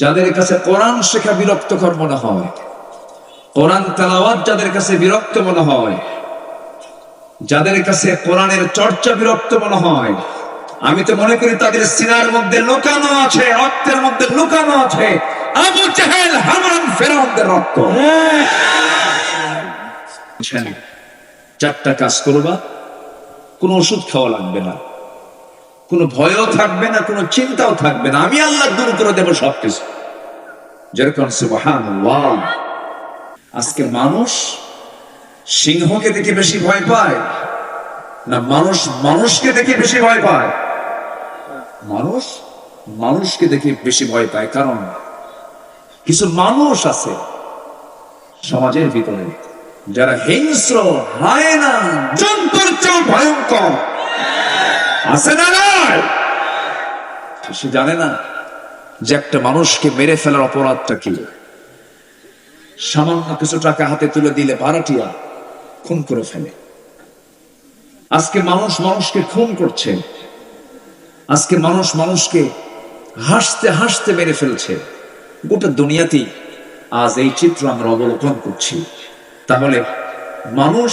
যাদের কাছে কোরআন শেখা বিরক্তকর মনে হয়, কোরআন তেলাওয়াত যাদের কাছে বিরক্ত মনে হয়, যাদের কাছে কোরআনের চর্চা বিরক্ত মনে হয়, আমি তো মনে করি তাদের সিনার মধ্যে লুকানো আছে, রক্তের মধ্যে লুকানো আছে আবু জেহেল হামান ফেরাউনদের রক্ত। চারটা কাজ করবা, কোনো ওষুধ খাওয়া লাগবে না, কোনো ভয়ও থাকবে না, কোনো চিন্তাও থাকবে না, আমি আল্লাহ দূর করে দেবো সবকিছু। যেরকম সুবহানাল্লাহ। আজকে মানুষ সিংহকে দেখে বেশি ভয় পায় না মানুষ মানুষকে দেখে বেশি ভয় পায়? মানুষ মানুষকে দেখে বেশি ভয় পায়। কারণ কিছু মানুষ আছে সমাজের ভিতরে যারা হিংস্র, হায়না, জন্তুর চেয়েও ভয়ঙ্কর আছে না? সে জানে না যে একটা মানুষকে মেরে ফেলার অপরাধটা কি। সামান্য কিছু টাকা হাতে তুলে দিলে ভাড়াটিয়া খুন করে ফেলে। আজকে মানুষ মানুষকে খুন করছে, আজকে মানুষ মানুষকে হাসতে হাসতে মেরে ফেলছে। গোটা দুনিয়াতেই আজ এই চিত্র আমরা অবলোকন করছি। তাহলে মানুষ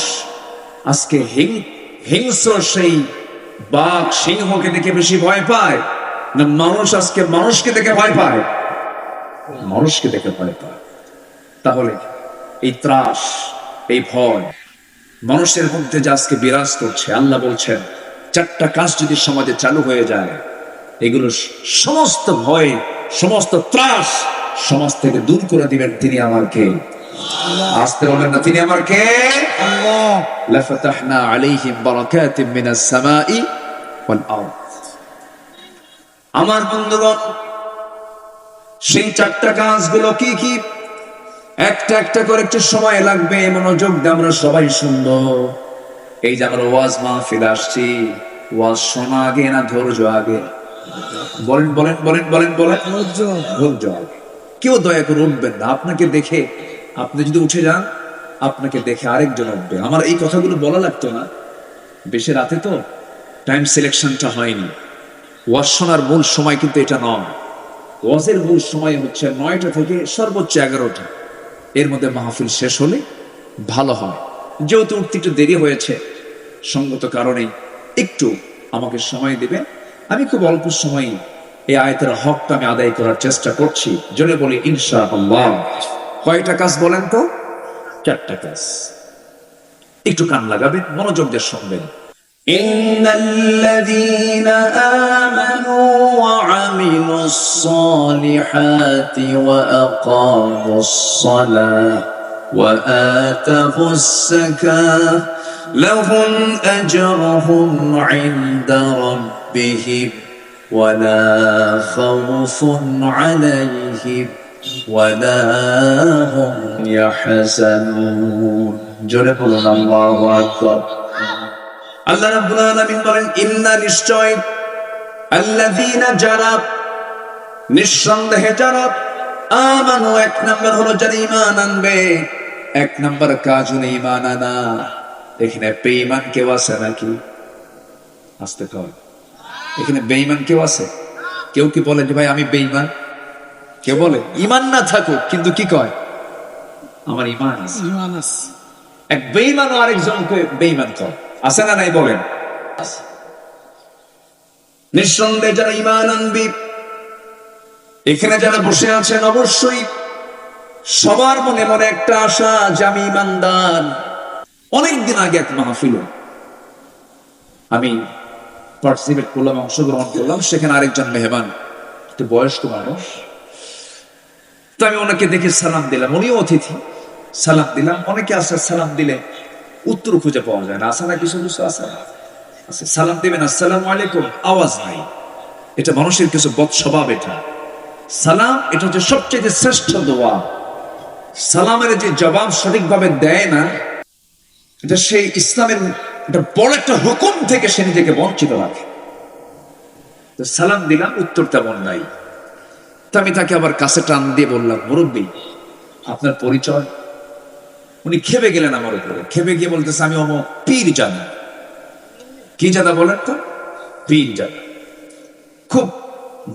আজকে হিংস্র সেই বাঘ সিংহকে দেখে বেশি ভয় পায় না মানুষ আজকে মানুষকে দেখে ভয় পায়? মানুষকে দেখে ভয় পায়। তাহলে এই ত্রাস, এই ভয় মানুষের মধ্যে যে আজকে বিরাজ করছে, আল্লাহ বলছেন চারটা কাজ যদি সমাজে চালু হয়ে যায়, এগুলো সমস্ত ভয়, সমস্ত ত্রাস সমাজ থেকে দূর করে দিবেন তিনি আমার কে? আসতে বলেন না, তিনি আমার কে? আল্লাহ। লাফাতাহনা আলাইহিম বারাকাতিম মিনাস সামাই ওয়াল আরদ। আমার বন্ধুগণ, সেই চারটা কাজগুলো কি কি? একটা একটা করে একটু সময় লাগবে, মনোযোগ দিয়ে আমরা সবাই শুনবো। এই যে আমরা ওয়াজ মাহফিল আসছি, ওয়াজ শোনা আগে না ধৈর্য আগে? বলেন বলেন বলেন বলেন বলেন। ধৈর্য আগে। কেউ দয়া করে উঠবেন না। আপনাকে দেখে, আপনি যদি উঠে যান, আপনাকে দেখে আরেকজন উঠবে। আমার এই কথাগুলো বলা লাগতো না, বেশি রাতে তো টাইম সিলেকশনটা হয়নি। ওয়াজ শোনার মূল সময় কিন্তু এটা নয়। ওয়াজের মূল সময় হচ্ছে 9টা থেকে সর্বোচ্চ 11টা। এর মধ্যে মাহফিল শেষ হলে ভালো হয়। যেহেতু উঠতে একটু দেরি হয়েছে, সঙ্গত কারণে একটু আমাকে সময় দেবে। আমি খুব অল্প সময়ে এই আয়াতের হকটা আমি আদায় করার চেষ্টা করছি। জোরে বলি ইনশাআল্লাহ। কয়টা কাজ বলেন তো? চারটা কাজ। একটু কান লাগাবেন, মনোযোগ দিয়ে শুনবেন। ইন্নাল্লাযীনা আমানু ওয়া আমিলুস সালিহাতি ওয়া আকামুস সালাহ ওয়া আতাবুস যাকাহ লাহুম আজরুহুম ইনদা রাব্বিহিম ওয়া লা খাউফুন আলাইহিম ওয়া লা হুম ইয়াহজানুন। জোরে বলুন আল্লাহু আকবার। আল্লাহ রাব্বুল আলামিন বলেন, ইন্না নিশ্চয়, আল্লাযীনা যারা, নিঃসন্দেহে যারা, আমানু, এক নাম্বার হলো যারা ঈমান আনবে। এক নাম্বার কাজ হলো ঈমান আনা। এখানে বেঈমান কেউ আছে নাকি? আসতে কয়, এখানে বেঈমান কেউ আছে? কেউ কি বলে যে ভাই আমি বেঈমান? কেউ বলে? ঈমান না থাকুক, কিন্তু কি কয়? আমার ঈমান আছে। ঈমান আছে। এক বেঈমান ও আরেকজনকে বেঈমান কয়, আছে না নাই বলেন? নিঃসন্দেহে যারা ঈমান আনবে, এখানে যারা বসে আছেন, অবশ্যই সবার মনে মনে একটা আশা যে আমি ঈমানদার। অনেকদিন আগে এক মাহফিল আমি পার্টিসিপেট করলাম, অংশগ্রহণ করলাম। সেখানে আরেকজন মেহমান, একটু বয়স্ক মানুষ। তো আমি ওনাকে দেখে সালাম দিলাম, উনিও অতিথি। সালাম দিলাম। অনেকে আছে সালাম দিলে উত্তর খুঁজে পাওয়া যায় না, আসে না? কিছু কিছু আছে, সালাম দিবেন আসসালামু আলাইকুম, আওয়াজ নাই। এটা মানুষের কিছু বদ স্বভাব। এটা সালাম, এটা হচ্ছে সবচেয়ে শ্রেষ্ঠ দোয়া। সালামের যে জবাব সঠিকভাবে দেয় না, এটা সেই ইসলামের একটা বড় একটা হুকুম থেকে সে নিজেকে বঞ্চিত রাখে। তো সালাম দিলাম, উত্তর তেমন নাই। তো আমি তাকে আবার কাছে টান দিয়ে বললাম, মুরব্বী আপনার পরিচয়? উনি খেপে গেলেন আমার উপরে। খেপে গিয়ে বলতেছে, আমি অমুক পীর জাদা। কি জাদা বলেন তো? পীর জাদা। খুব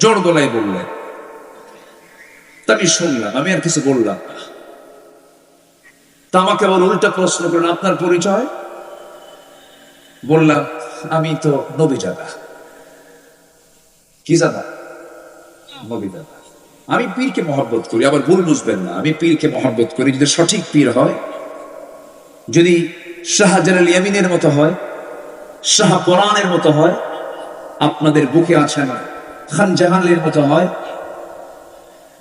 জোর গলায় বললেন। তা আমি শুনলাম, আমি আর কিছু বললাম না। তা আমাকে আবার উল্টা প্রশ্ন করলেন, আপনার পরিচয়? বললাম, আমি তো নবী জাদা। কি জাদা? নবী জাদা। আমি পীরকে মহব্বত করি, আবার ভুল বুঝবেন না, আমি পীরকে মহব্বত করি যদি সঠিক পীর হয়, যদি শাহজালাল ইয়ামিনের মতো হয়, শাহ কোরআনের মতো হয়, আপনাদের বুকে আছেন খান জাহানের মতো হয়,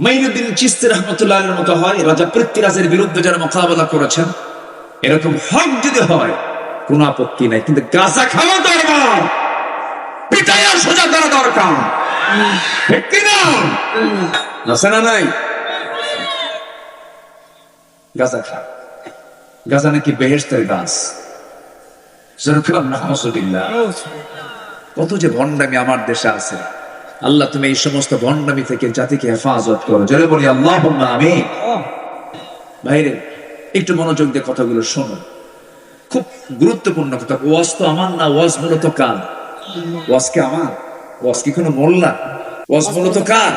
মাইনুদ্দিন চিশতি রহমতুল্লাহের মতো হয়, রাজা পৃথ্বীরাজের বিরুদ্ধে যারা মোকাবেলা করেছেন, এরকম হক যদি হয় কোন আপত্তি নাই। কিন্তু গাঁজা খাওয়া দরকার, পিটাইয়া সোজা করা দরকার, ঠিক কিনা? আছে না নাই? গাঁজা খা, গাঁজা নাকি বেহেশতের গাছ। কত যে ভণ্ডামি আমার দেশে আছে। আল্লাহ তুমি এই সমস্ত ভণ্ডামি থেকে জাতিকে হেফাজত করো, জোরে বলি আল্লাহুম্মা আমিন। ভাইরে একটু মনোযোগ দিয়ে কথাগুলো শোনো, খুব গুরুত্বপূর্ণ কথা। ওয়াজ তো আমার না, ওয়াজ মূলত কার? ওয়াজ কি আমার? ওয়াজ কি কোনো মোল্লা? ওয়াজ মূলত কার?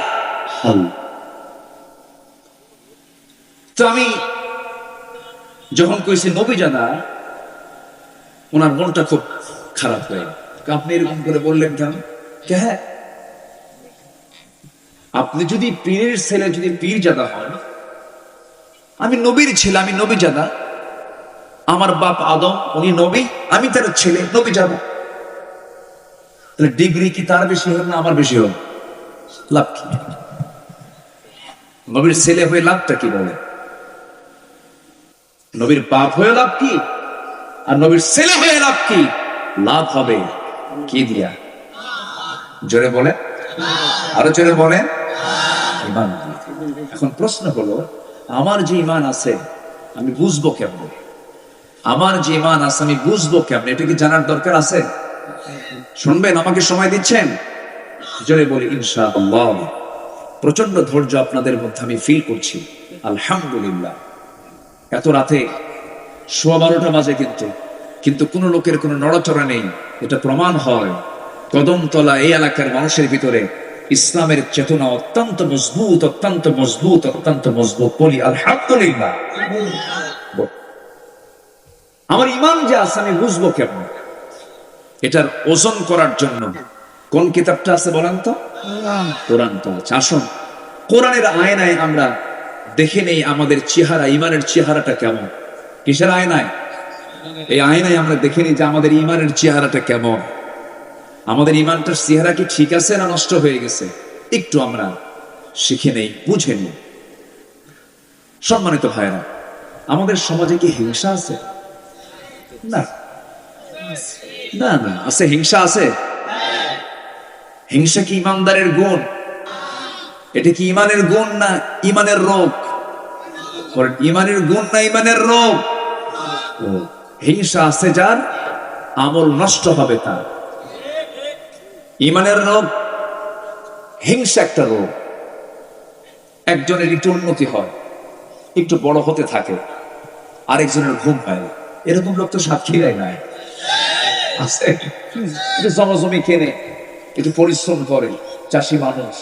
তো আমি যখন কইছি নবী জানা, ওনার মনটা খুব খারাপ হয়ে গেল। আপনি এরকম করে বললেন কেন? হ্যাঁ, আপনি যদি পীরের ছেলে যদি পীর জাদা হন, আমি নবীর ছেলে, আমি নবী জাদা, আমার বাপ আদম উনি নবী, আমি তার ছেলে নবী জাদা, তাহলে ডিগ্রি কি তার বেশি হল না আমার বেশি হল? লাভ কি? নবীর ছেলে হয়ে লাভটা কি বলে? নবীর বাপ হয়ে লাভ কি? আর নবীর ছেলে হয়ে লাভ কি? লাভ হবে কি দিয়া? জোরে বলে, আরো জোরে বলে, ইমান। এখন প্রশ্ন হলো, আমার যে ইমান আছে আমি বুঝবো কেমন? আমার যে ইমান আছে আমি বুঝবো কেমন? এটা কি জানার দরকার আছে? শুনবেন, আমাকে সময় দিচ্ছেন? জোরে বলি ইনশাআল্লাহ। প্রচন্ড ধৈর্য আপনাদের মধ্যে আমি ফিল করছি, আলহামদুলিল্লাহ। এত রাতে 12:15 বাজে, কিন্তু কোন লোকের কোনো নড়াচড়া নেই। এটা প্রমাণ হয় কদমতলা এই এলাকার মানুষের ভিতরে ইসলামের চেতনা অত্যন্ত মজবুত, অত্যন্ত মজবুত, অত্যন্ত মজবুত। বলি আলহামদুলিল্লাহ। আমার ইমান যে আছে আমি বুঝবো কেমন? এটার ওজন করার জন্য কোন কিতাবটা আছে বলেন তো? কোরআন তো আছে। আসুন কোরআনের আয়নায় আমরা দেখে নেই আমাদের চেহারা, ইমানের চেহারাটা কেমন। কিসের আয়নায়? এই আয়নায় আমরা দেখে নিই যে আমাদের ইমানের চেহারাটা কেমন। আমাদের ইমানটার চেহারা কি ঠিক আছে না নষ্ট হয়ে গেছে? একটু আমরা শিখে নেই, বুঝে নেই। সম্মানিত ভাইরা, আমাদের সমাজে কি হিংসা আছে? না না না, আছে, হিংসা আছে। হিংসা কি ইমানদারের গুণ? এটা কি ইমানের গুণ না ইমানের রোগ? ইমানের গুণ না ইমানের রোগ? হিংসা আছে যার, আমল নষ্ট হবে তার। ইমানের রোগ, হিংসা একটা রোগ। একজনের একটু উন্নতি হয়, একটু বড় হতে থাকে, আরেকজনের ঘুম পায়। এরকম লোক তো সাক্ষীরাই নাই আছে। একটু জমি কেনে, একটু পরিশ্রম করে, চাষি মানুষ,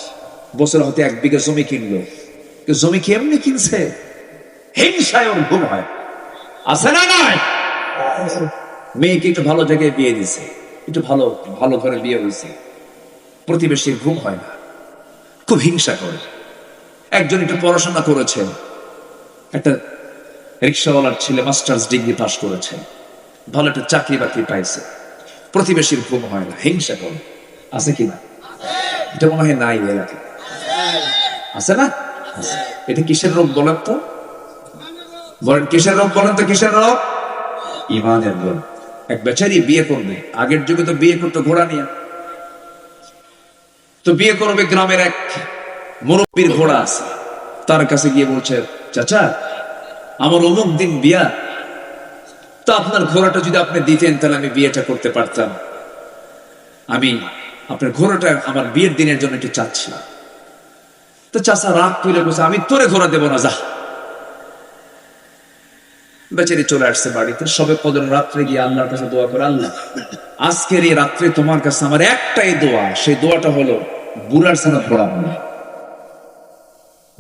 বছর হতে 1 বিঘা জমি কিনলো। জমি কি এমনি কিনছে? হিংসায় ওর ঘুম হয়, আছে না নাই? মেয়েকে একটু ভালো জায়গায় বিয়ে দিছে, একটু ভালো ভালো ঘরে বিয়ে হয়েছে, প্রতিবেশীর ঘুম হয় না, খুব হিংসা করে। একজন একটু পড়াশোনা করেছে, একটা রিক্সাওয়ালার ছেলে মাস্টার্স ডিগ্রি পাস করেছে, ভালো একটা চাকরি বাকরি পাইছে, প্রতিবেশীর ঘুম হয় না, হিংসা করে। আছে কিনা? এটা মনে হয় নাই এলাকায়, আছে না? এটা কিসের রোগ বলেন তো? বলেন কিসের রোগ বলেন তো? কিসের রোগ? ইমানের রোগ। এক বেচারি বিয়ে করবে, আগের যুগে তো বিয়ে করতো ঘোড়া নিয়ে, তো বিয়ে করবে গ্রামের এক মুরব্বীর ঘোড়া আছে, তার কাছে গিয়ে বলছে, চাচা আমার অমুক দিন বিয়া, তো আপনার ঘোড়াটা যদি আপনি দিতেন তাহলে আমি বিয়েটা করতে পারতাম। আমি আপনার ঘোড়াটা আমার বিয়ের দিনের জন্য একটু চাচ্ছি। তো চাচা রাগ তুলে বলছে, আমি তোরে ঘোড়া দেবো না, যা। বেচারি চলে আসছে বাড়িতে, সবে কদর রাত্রে গিয়ে আল্লাহর কাছে দোয়া করে, আল্লাহ আজকের এই রাত্রে তোমার কাছে আমার একটাই দোয়া, সেই দোয়াটা হলো বুড়ার সানা ঘোড়া।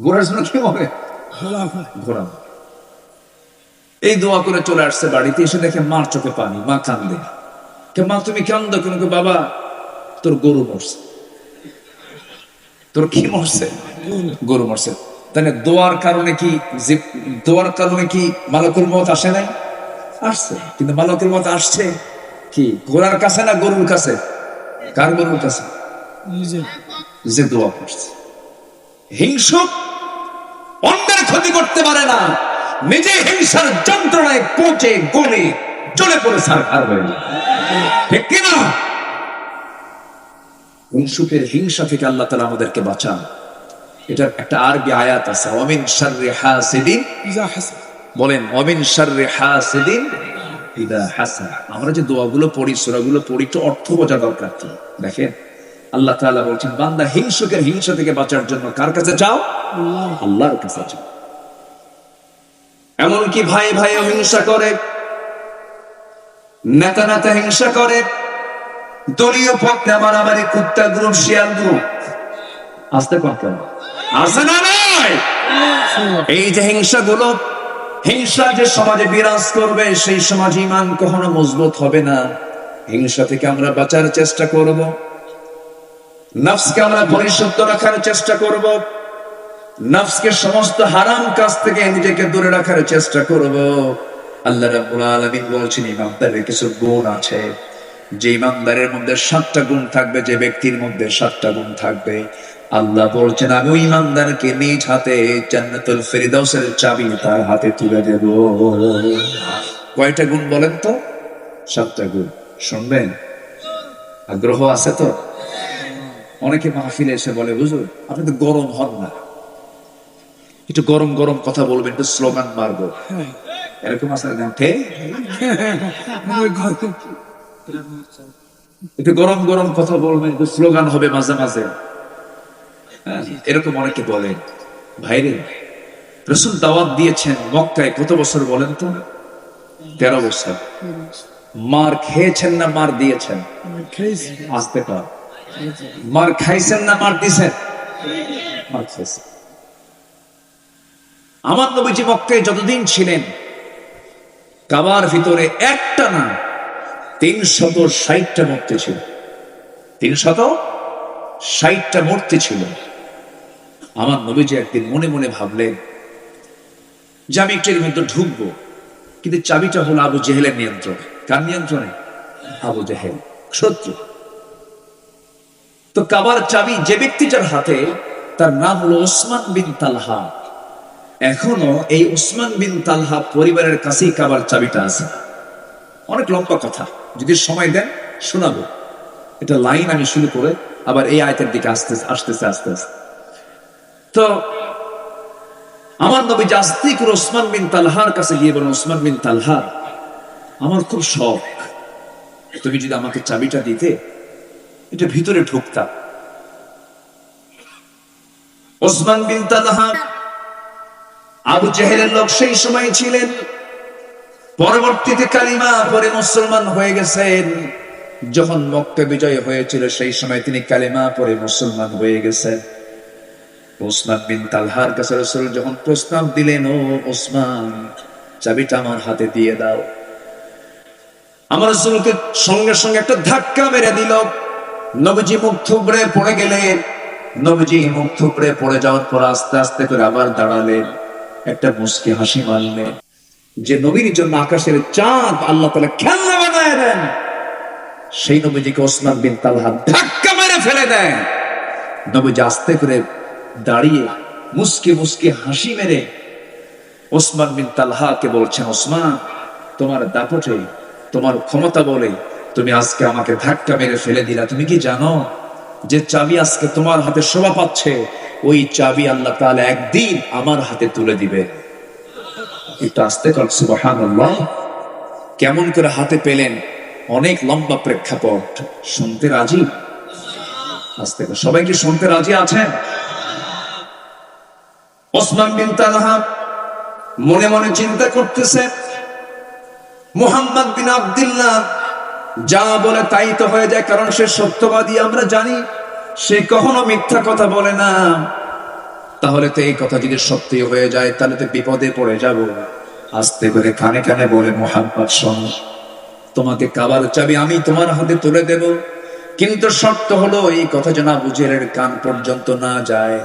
ঘোড়ার জন্য কি হবে? ঘোড়া। এই দোয়া করে চলে আসছে বাড়িতে, এসে দেখে মার চোখে পানি, মা কান্দে। মা তুমি কান্দো কেন? বাবা তোর গরু মরছে। তোর কি মরছে? গরু মরছে। তাহলে দোয়ার কারণে কি, দোয়ার কারণে কি মালাকুল মউত আসে নাই? আসছে। কিন্তু মালাকুল মউত আসছে কি ঘোড়ার কাছে না গরুর কাছে? কার গরুর কাছে? যে দোয়া করছে। হিংসুক অন্যের ক্ষতি করতে পারে না, নিজে হিংসার যন্ত্রণায় পচে গলে চলে পড়ে সারখার হয়ে যায়, ঠিক কিনা? হিংসুকের হিংসা থেকে আল্লাহ তাআলা আমাদেরকে বাঁচান। এটা একটা আরবি আয়াত আছে, ওয়ামিন শাররি হাসিদিন ইযা হাসাদ। বলেন ওয়ামিন শাররি হাসিদিন ইযা হাসাদ। আমরা যে দোয়াগুলো পড়ি, সূরাগুলো পড়ি, তো অর্থ বোঝা দরকার। কি দেখেন, আল্লাহ তাআলা বলছেন বান্দা হিংসুকের হিংসা থেকে বাঁচার জন্য কার কাছে যাও? আল্লাহর কাছে যাও। এমনকি ভাই ভাইও হিংসা করে, নেতা নেতা হিংসা করে, দলীয় পক্ষে মারামারি, কুত্তা গ্রুপ, শিয়াল গ্রুপ, আসতে পারতেন আসে না নাই? এই যে হিংসাগুলো, হিংসা যে সমাজে বিরাজ করবে, সেই সমাজ ঈমান কখনো মজবুত হবে না। হিংসা থেকে আমরা বাঁচার চেষ্টা করব, নফসকে আমরা পরিশুদ্ধ রাখার চেষ্টা করব, নফসকে সমস্ত হারাম কাজ থেকে নিজেকে দূরে রাখার চেষ্টা করব। আল্লাহ রাব্বুল আলামিন বলছেন ইমানদারের কিছু গুণ আছে, যে ইমানদারের মধ্যে 7টা গুণ থাকবে, যে ব্যক্তির মধ্যে 7টা গুণ থাকবে, আল্লাহ বলছেন আমি ওই ইমানদারকে নিজ হাতে জান্নাতুল ফেরদাউসের চাবি তার হাতে তুলে দেব। কয়টা গুণ বলেন তো? 7টা গুণ। শুনবেন? আগ্রহ আছে তো? অনেকে মাহফিলে এসে বলে হুজুর আপনি তো গরম হন না, একটু গরম গরম কথা বলবেন, একটু স্লোগান মারবো, এরকম আছে না? একটু গরম গরম কথা বলবেন, একটু স্লোগান হবে মাঝে মাঝে, এরকম অনেকে বলেন। ভাইরে, রাসূল দাওয়াত দিয়েছেন মক্কায় কত বছর বলেন তো? 13 বছর। মার খেয়েছেন না মার দিয়েছেন? আসতে পার। মার খাইছেন না মার দিয়েছেন? মার খাইছেন। আমার নবীজি মক্কায় যতদিন ছিলেন, কাবার ভিতরে একটা না 360টা মূর্তি ছিল। 360টা মূর্তি ছিল। আমার নবীজি একদিন মনে মনে ভাবলেন যে আমি একটু এর মধ্যে ঢুকবো, কিন্তু চাবিটা হলো আবু জেহেলের নিয়ন্ত্রণে। কার নিয়ন্ত্রণে? আবু জেহেল, শত্রু। তো কাবার চাবি যে ব্যক্তিটার হাতে, তার নাম হলো ওসমান বিন তালহা। এখনো এই ওসমান বিন তালহা পরিবারের কাছেই কাবার চাবিটা আছে। অনেক লম্বা কথা, যদি সময় দেন শোনাবো। এটা লাইন আমি শুরু করে আবার এই আয়াতের দিকে আসতেছে আস্তে। তো আমার নবী আস্তে করে ওসমান বিন তালহার কাছে গিয়ে বলেন, ওসমান বিন তালহা, আমার খুব শখ, তুমি যদি আমাকে চাবিটা দিতে, এটা ভিতরে ঢুকতাম। ওসমান বিন তালহা আবু জেহেলের লোক সেই সময় ছিলেন, পরবর্তীতে কালিমা পরে মুসলমান হয়ে গেছেন। যখন মক্কা বিজয় হয়েছিল সেই সময় তিনি কালিমা পরে মুসলমান হয়ে গেছেন। ওসমান বিন তালহার কাছে রাসূল যখন প্রস্তাব দিলেন, ও ওসমান, চাবিটা আমার হাতে দিয়ে দাও, আমার রাসূলকে সঙ্গে সঙ্গে একটা ধাক্কা মেরে দিল। নবীজি মুখ থুবড়ে পড়ে গেলেন। নবীজি মুখ থুবড়ে পড়ে যাওয়ার পর আস্তে আস্তে করে আবার দাঁড়ালেন, একটা মুস্কি হাসি মারলেন। যে নবীর জন্য আকাশের চাঁদ আল্লাহ তাআলা খেলনা বানায় দেন, সেই নবীজিকে ওসমান বিন তালহা ধাক্কা মেরে ফেলে দেন। নবীজি আস্তে করে দাঁড়িয়ে মুস্কি মুস্কি হাসি মেরে ওসমান বিন তালহাকে বলছেন, ওসমান, তোমার দাপটে, তোমার ক্ষমতা বলে তুমি আজকে আমাকে ধাক্কা মেরে ফেলে দিলা। তুমি কি জানো যে চাবি আজকে তোমার হাতে শোভা পাচ্ছে, ওই চাবি আল্লাহ তাআলা একদিন আমার হাতে তুলে দিবে। একটু আস্তে কর, সুবহানাল্লাহ। কেমন করে হাতে পেলেন? অনেক লম্বা প্রেক্ষাপট, শুনতে রাজি? আস্তে কর, সবাই কি শুনতে রাজি আছেন? ওসমান বিন তালহা মনে মনে চিন্তা করতেছে, মুহাম্মদ বিন আব্দুল্লাহ যা বলে তাই তো হয়ে যায়, কারণ সে সত্যবাদী, আমরা জানি সে কখনো মিথ্যা কথা বলে না। তাহলে তো এই কথা যদি সত্যি হয়ে যায় তাহলে তো বিপদে পড়ে যাব। আস্তে করে কানে কানে বলে, মুহাম্মদ শোন, তোমাকে কাবার চাবি আমি তোমার হাতে তুলে দেব, কিন্তু শর্ত হলো এই কথা যেন আবু জেহেলের কান পর্যন্ত না যায়,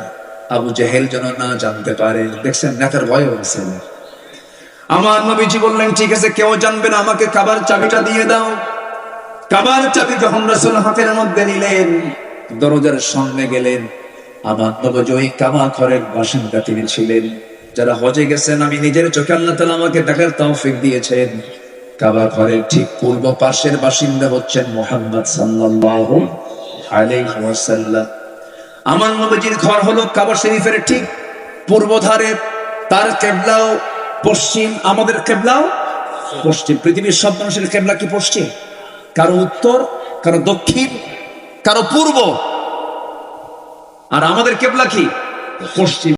আবু জেহেল যেন না জানতে পারে। দেখছেন নেতার ভয় হয়েছে। আমার নবীজি বললেন, ঠিক আছে, কেউ জানবে না, আমাকে কাবার চাবিটা দিয়ে দাও। কাবার চাবি যখন রাসূল হাতের মধ্যে নিলেন, দরজার সামনে গেলেন। আমার নবী ওই কাবা ঘরের বাসিন্দা তিনি ছিলেন। যারা হজে গেছেন, আমি নিজের চোখে আল্লাহ তাআলা আমাকে দেখার তৌফিক দিয়েছেন, কাবা ঘরের ঠিক পূর্ব পাশের বাসিন্দা হচ্ছেন মুহাম্মদ সাল্লাল্লাহু আলাইহি ওয়াসাল্লাম। আমার নবীজির ঘর হলো কাবা শরীফের ঠিক পূর্ব ধারে, তার কিবলাও পশ্চিম, আমাদের কিবলাও পশ্চিম। পৃথিবীর সব মানুষের কিবলা কি পশ্চিম? কারো উত্তর, কারো দক্ষিণ, কারো পূর্ব, আর আমাদের কিবলা কি? পশ্চিম।